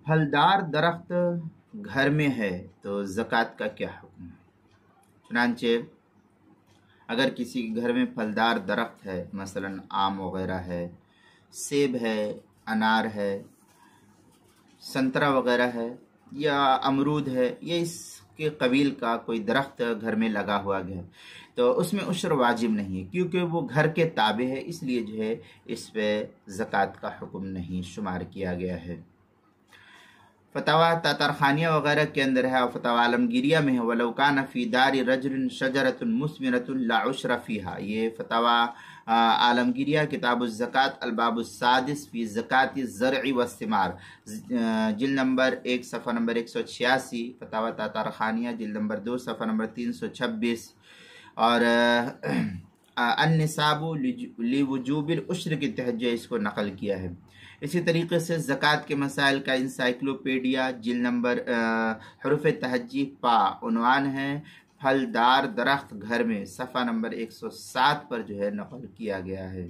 پھلدار درخت گھر میں ہے تو زکوٰۃ کا کیا حکم ہے؟ چنانچہ اگر کسی کے گھر میں پھلدار درخت ہے، مثلا آم وغیرہ ہے، سیب ہے، انار ہے، سنترا وغیرہ ہے، یا امرود ہے، یا اس کے قبیل کا کوئی درخت گھر میں لگا ہوا ہے، تو اس میں عشر واجب نہیں ہے، کیونکہ وہ گھر کے تابع ہے، اس لیے جو ہے اس پہ زکوٰۃ کا حکم نہیں شمار کیا گیا ہے۔ فتاویٰ تاترخانیہ وغیرہ کے اندر ہے، اور فتاویٰ عالمگیریہ میں ہے، وَلَوْ كَانَ فِي دَارِ رَجُلٍ شَجَرَةٌ مُثْمِرَةٌ لَا عُشْرَ فِيهَا، یہ فتاویٰ عالمگیریہ کتاب الزکوٰۃ الباب السادس فی زکوٰۃ الزرع والثمار، جلد نمبر 1 صفحہ نمبر 186، فتاویٰ تاترخانیہ جلد نمبر 2 صفحہ نمبر 326، اور النصاب لوجوب العشر کے تحت جو اس کو نقل کیا ہے۔ اسی طریقے سے زکوٰۃ کے مسائل کا انسائکلوپیڈیا جلد نمبر حروف تہجی پا، عنوان ہے پھلدار درخت گھر میں، صفحہ نمبر 107 پر جو ہے نقل کیا گیا ہے۔